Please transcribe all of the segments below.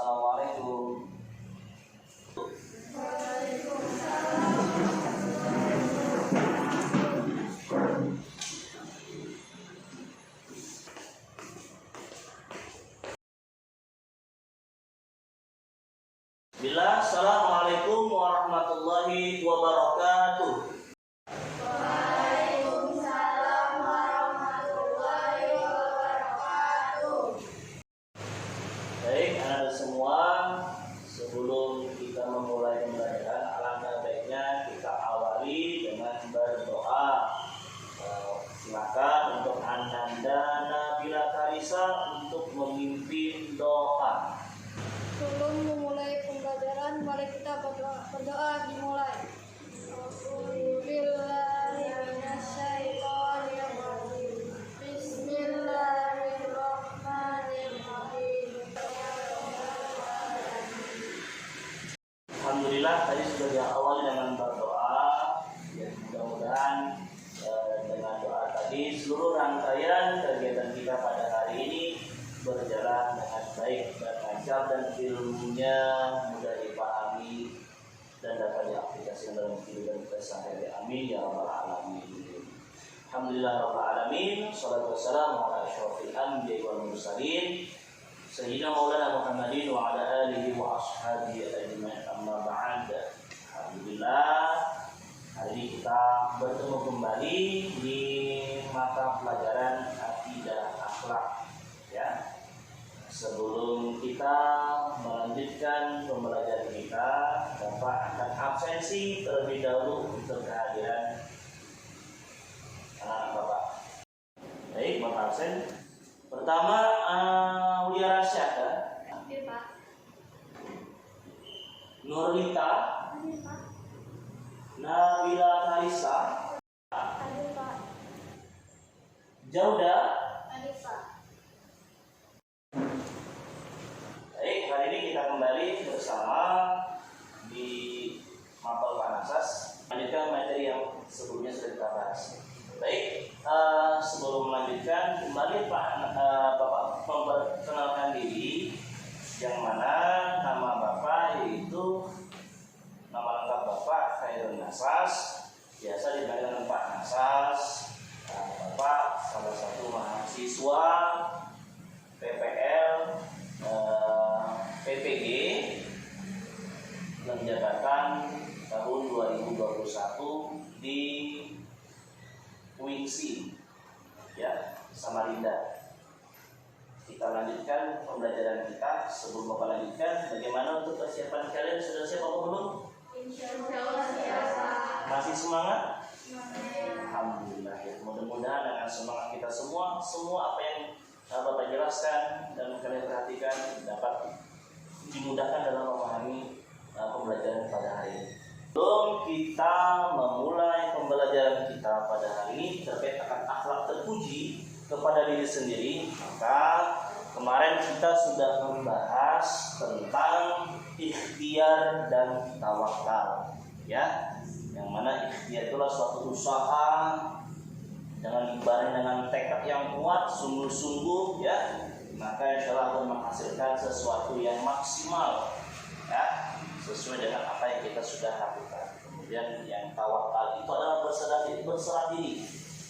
Assalamualaikum. Bila Assalamualaikum warahmatullahi wabarakatuh. Waalaikumsalam warahmatullahi wabarakatuh. Baik, anak-anak semua, sebelum kita memulai pembelajaran, alangkah baiknya kita awali dengan berdoa. Silakan untuk Ananda Nabila Karisa untuk memimpin doa. Sebelum memulai pembelajaran, mari kita berdoa dimulai. Bismillahirrahmanirrahim. Alhamdulillah tadi sudah diawali dengan berdoa. Ya, mudah-mudahan dengan doa tadi seluruh rangkaian kegiatan kita pada hari ini berjalan dengan baik dan lancar dan ilmunya mudah dipahami dan dapat diaplikasikan dalam kehidupan kita sehari-hari. Amin ya rabbal alamin. Alhamdulillah rabbil alamin. Shalatu wassalamu ala asyrofil anbiya'i wal mursalin sayyidina maulana Muhammadin wa ala alihi wa ashabihi ajma'in. Amma ba'd. Alhamdulillah hari ini kita bertemu kembali di mata pelajaran akidah akhlak. Ya, sebelum kita melanjutkan pembelajaran kita, Bapak akan absensi terlebih dahulu untuk kehadiran anak Bapak. Baik, Bapak absen. Pertama, Ulia Rasyada, Hadir, Pak. Nurlita, Hadir, Pak. Nabila Karisa, Hadir, Pak. Jauda. Hadir, Pak. Baik, hari ini kita kembali bersama di Mapel Panasas melanjutkan materi yang sebelumnya sudah kita bahas. Baik, sebelum melanjutkan kembali Bapak memperkenalkan diri, yang mana nama Bapak yaitu nama lengkap Bapak Khairul Nasas, biasa dipanggil dengan Pak Nasas. Bapak salah satu mahasiswa PPL PPG yang jabatan tahun 2021 di Wingsi, ya, Samarinda. Kita lanjutkan pembelajaran kita. Sebelum Bapak lanjutkan, bagaimana untuk persiapan kalian? Sudah siap apa belum? Insyaallah siap. Masih semangat? Alhamdulillah ya. Mudah-mudahan dengan semangat kita semua apa yang Bapak jelaskan dan kalian perhatikan dapat dimudahkan dalam memahami pembelajaran pada hari ini. Sebelum kita memulai pembelajaran kita pada hari ini terkait akan akhlak terpuji kepada diri sendiri, maka kemarin kita sudah membahas tentang ikhtiar dan tawakal, ya, yang mana ikhtiar itulah suatu usaha dengan ibarat dengan tekad yang kuat, sungguh-sungguh, ya, maka insya Allah akan menghasilkan sesuatu yang maksimal, ya, sesuai dengan apa yang kita sudah lakukan. Kemudian yang tawakal itu adalah berserah diri.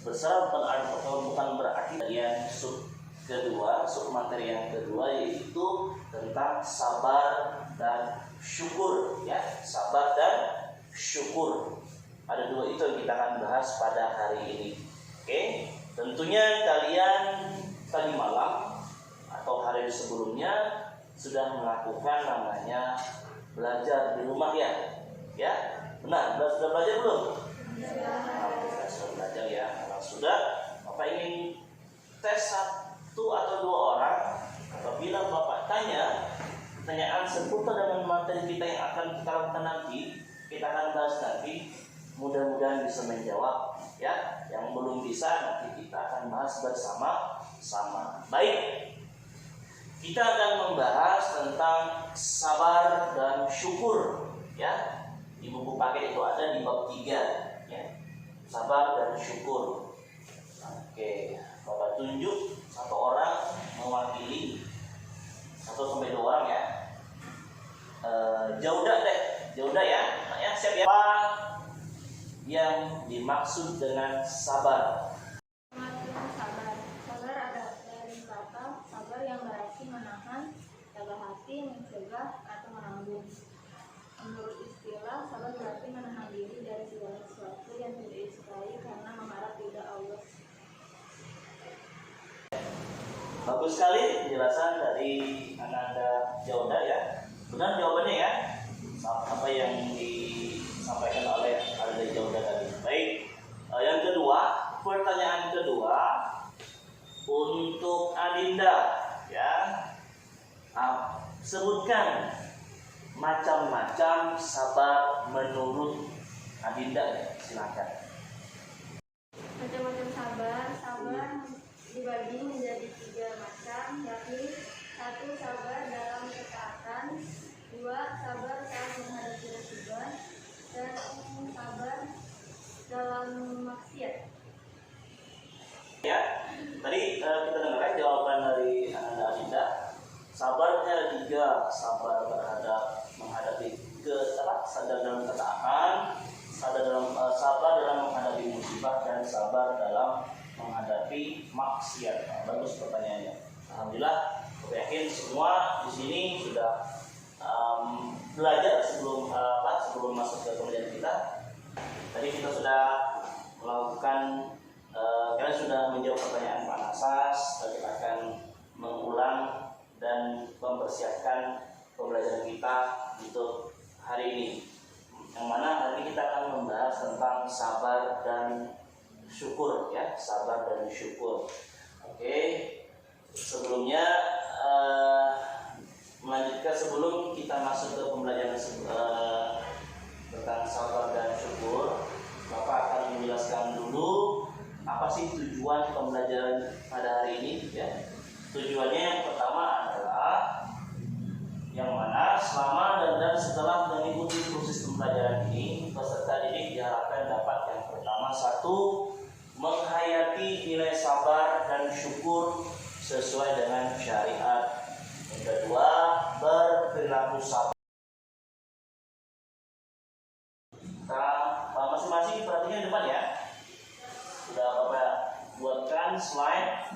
Berserah bukan berarti yang sub materi yang kedua yaitu tentang sabar dan syukur, ya, sabar dan syukur. Ada dua itu yang kita akan bahas pada hari ini. Oke, tentunya kalian tadi malam atau hari sebelumnya sudah melakukan namanya belajar di rumah, ya, ya, benar. Sudah belajar belum? Alhamdulillah sudah belajar, ya. Kalau sudah, Bapak ingin tes satu atau dua orang. Apabila Bapak tanya pertanyaan seputar dengan materi kita yang akan kita lakukan nanti, kita akan bahas nanti, mudah-mudahan bisa menjawab, ya. Yang belum bisa nanti kita akan bahas bersama-sama. Baik, kita akan membahas tentang sabar dan syukur, ya. Di buku paket itu ada di bab 3, ya. Sabar dan syukur. Oke, Bapak tunjuk satu orang mewakili, 1 sampai 2 orang, ya. dimaksud dengan sabar? Pengertian sabar. Sabar adalah dari kata sabar yang berarti menahan, tabah hati, mencegah, atau menanggung. Menurut istilah, sabar berarti menahan diri dari segala sesuatu yang tidak disukai karena mengharap ridha Allah. Bagus sekali penjelasan dari Ananda Jauda ya. Benar jawabannya ya. Apa yang disampaikan oleh Ananda Jauda tadi. Baik. Yang kedua, pertanyaan kedua untuk Adinda ya. Sebutkan macam-macam sabar menurut Adinda ya. Silakan. Macam-macam sabar. Sabar dibagi menjadi 3 macam, yakni 1. Sabar dalam ketaatan, 2. Sabar saat menghadapi musibah, dan sabar dalam maksiat. Ya, tadi kita dengarkan jawaban dari Ananda Adinda. Sabarnya 3, sabar terhadap menghadapi sabar dalam ketaatan, sabar dalam menghadapi musibah, dan sabar dalam menghadapi maksiat. Bagus pertanyaannya. Alhamdulillah, saya yakin semua di sini sudah belajar sebelum masuk ke pembelajaran kita. Tadi kita sudah melakukan, kalian sudah menjawab pertanyaan Pak Nasas. Kita akan mengulang dan mempersiapkan pembelajaran kita untuk hari ini. Yang mana hari ini kita akan membahas tentang sabar dan syukur ya, sabar dan syukur. Oke. Sebelumnya melanjutkan sebelum kita masuk ke pembelajaran tentang sabar dan syukur, Bapak akan menjelaskan dulu apa sih tujuan pembelajaran pada hari ini ya. Tujuannya yang pertama adalah yang mana selama dan setelah mengikuti proses pembelajaran ini, peserta didik diharapkan dapat yang pertama 1. Menghayati nilai sabar dan syukur sesuai dengan syariat. Yang kedua, berperilaku sabar. Masing-masing perhatikan depan ya. Sudah Bapak buatkan slide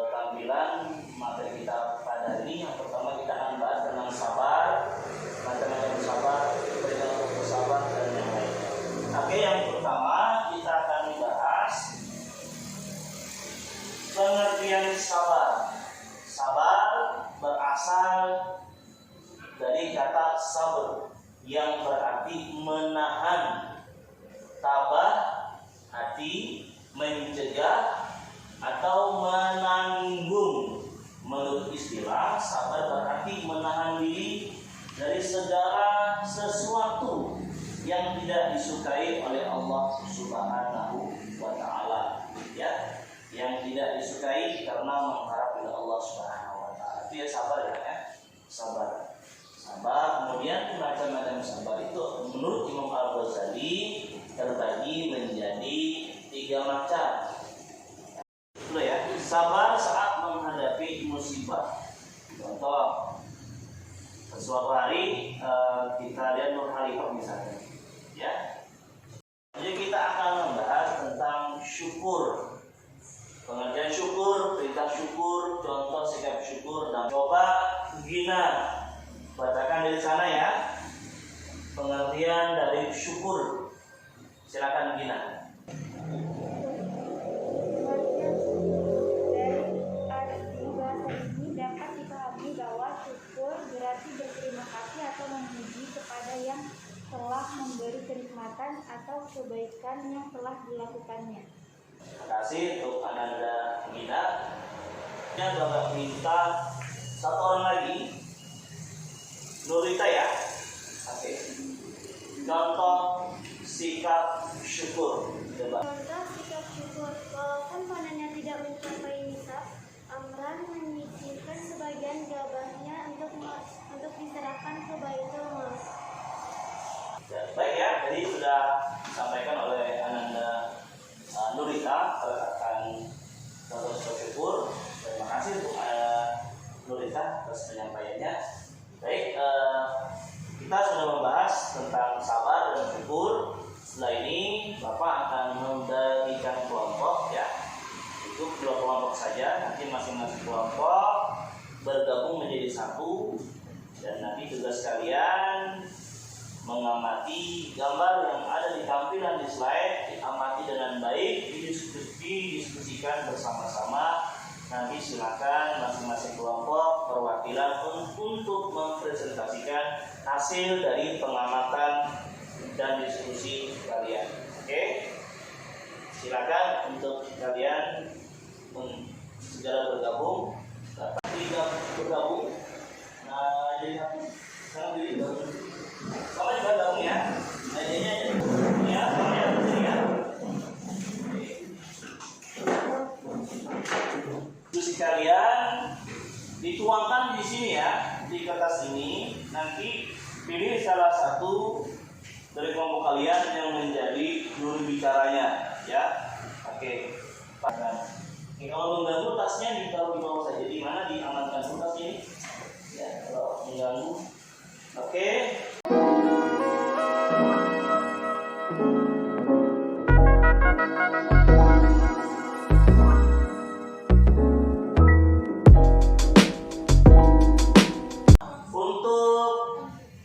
tampilan materi kita pada hari ini. Yang pertama kita akan bahas tentang sabar, macam-macam sabar, perilaku sabar, dan yang lainnya. Oke, yang pertama kita akan membahas pengertian sabar. Sabar berasal dari kata sabar yang berarti menahan, tabah hati, mencegah, atau menanggung. Menurut istilah, sabar berarti menahan diri dari segala sesuatu yang tidak disukai oleh Allah Subhanahu wa Ta'ala ya, yang tidak disukai karena mengharap pada Allah Subhanahu wa Ta'ala. Itu ya sabar ya. Sabar. Kemudian macam-macam sabar itu menurut Imam Al-Ghazali terbagi menjadi 3 macam. Itu ya. Sabar saat menghadapi musibah. Contoh, suatu hari kita lihat Nur Khalifah misalnya, ya. Jadi kita akan membahas tentang syukur, pengertian syukur, perintah syukur, contoh sikap syukur, dan coba Gina bacakan dari sana ya, pengertian dari syukur. Silakan Gina. Berarti berterima kasih atau memuji kepada yang telah memberi kenikmatan atau kebaikan yang telah dilakukannya. Terima kasih untuk Ananda Gina. Yang Bapak minta 1 orang lagi, Nurita ya. Oke. Contoh sikap syukur. Coba. Contoh sikap syukur, walaupun panennya tidak mencapai nisab, Amran menyisihkan sebagian gabahnya untuk diserahkan ke Baitul Mal. Ya, baik ya, jadi sudah disampaikan oleh Ananda Nurita akan contoh sikap syukur. Terima kasih untuk Nurita atas penyampaiannya. Baik, kita sudah membahas tentang sabar dan syukur. Setelah ini 2 kelompok saja. Nanti masing-masing kelompok bergabung menjadi satu, dan nanti tugas kalian mengamati gambar yang ada di tampilan di slide, diamati dengan baik, didiskusikan bersama-sama. Nanti silakan masing-masing kelompok perwakilan untuk mempresentasikan hasil dari pengamatan dan diskusi kalian. Oke? Silakan untuk kalian segera bergabung. Tidak bergabung. Nah, jadi sekarang jadi gabung. Sama juga gabung ya. Idenya ya, sama ya, begini ya. Diskusi kalian dituangkan di sini ya, di kertas ini. Nanti pilih salah satu dari kelompok kalian yang menjadi juru bicaranya, ya. Oke. Kalau mengganggu tasnya ditaruh di bawah saja. Di mana diamankan tasnya ini? Ya, kalau mengganggu. Oke.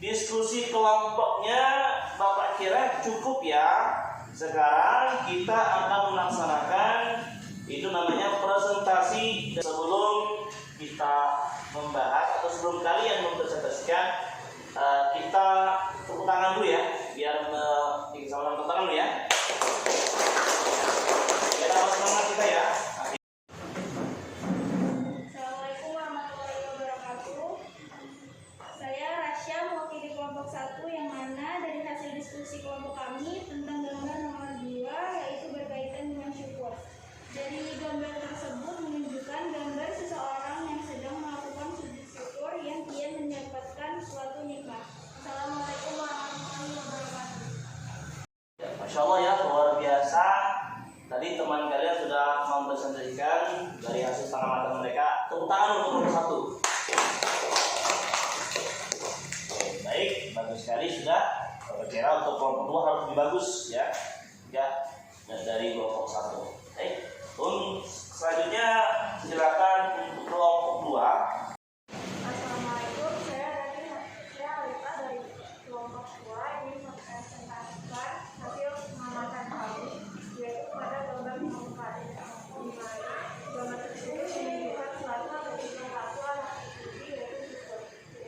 Diskusi kelompoknya Bapak kira cukup ya. Sekarang kita akan melaksanakan itu namanya presentasi. Sebelum kita membahas atau sebelum kalian mempresentasikan, kita tepuk tangan dulu ya, biar sama-sama tepuk tangan dulu ya. Biar sama semangat kita ya. Assalamualaikum warahmatullahi wabarakatuh. Saya Rasya, mewakili kelompok 1, yang mana dari hasil diskusi kelompok kami tentang gambar nomor 2, yaitu berkaitan dengan syukur. Dari gambar tersebut menunjukkan gambar seseorang yang sedang melakukan sujud syukur yang ia mendapatkan suatu nikmat. Assalamualaikum warahmatullahi wabarakatuh. Masya Allah ya, luar biasa. Tadi teman kalian sudah mempresentasikan dari hasil pengamatan mereka. Tepuk tangan untuk nomor 1. Baik, bagus sekali sudah. Bapak kira untuk kelompok 2 harus lebih bagus ya. Ya, dan dari kelompok 1. Baik, selanjutnya silakan untuk kelompok 2. Assalamualaikum, saya Alita dari kelompok 2 ini mempresentasikan hasil pengamatan kami, yaitu pada gambar nomor 4, di mana gambar tersebut menunjukkan suatu kesatuan yaitu syukur,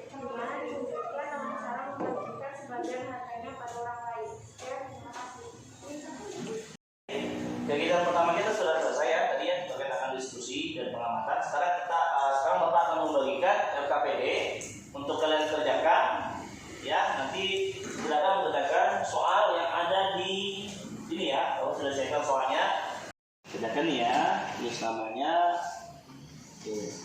di mana ditunjukkan dengan cara membagikan sebagian hartanya pada orang lain. Terima kasih. Kegiatan pertama kita sudah selesai ya, tadi ya berkaitan diskusi dan pengamatan. Sekarang Bapak akan membagikan LKPD untuk kalian kerjakan ya. Nanti silakan kerjakan soal yang ada di sini ya. Kalau sudah selesai soalnya, kerjakan ya. Tulis namanya. Oke.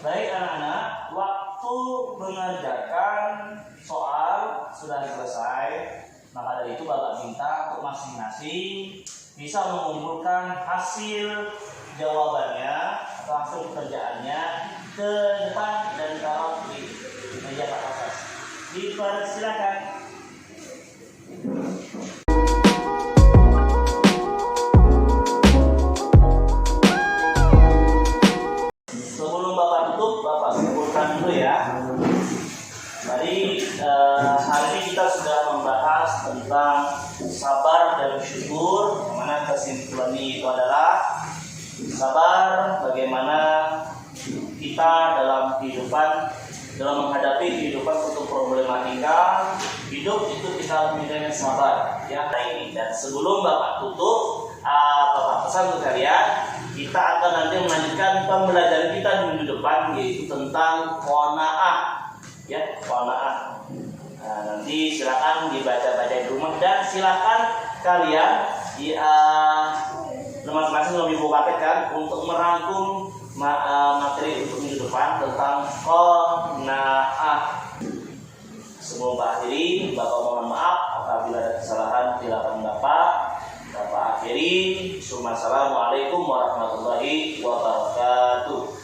Baik anak-anak, waktu mengerjakan soal sudah selesai. Maka dari itu Bapak minta untuk masing-masing bisa mengumpulkan hasil jawabannya atau hasil pekerjaannya ke depan dan taruh di meja Pak Kasas. Dipersilakan. Sebelum Bapak tutup, Bapak simpulkan dulu ya. Tadi hari ini kita sudah membahas tentang sabar dan syukur, yang mana kesimpulannya itu adalah sabar bagaimana kita dalam kehidupan, dalam menghadapi kehidupan untuk problematika hidup itu kita harus memiliki sabar ya. Dan sebelum Bapak tutup, Bapak pesan untuk kalian, kita akan nanti melanjutkan pembelajaran kita di minggu depan, yaitu tentang qanaah ya, qanaah. Nah, nanti silakan dibaca-baca di rumah, dan silakan kalian di masing-masing lebih praktekkan untuk merangkum materi untuk minggu depan tentang qanaah. Sebelum akhiri, Bapak mohon maaf apabila ada kesalahan, silakan Bapak akhiri. Assalamualaikum warahmatullahi wabarakatuh.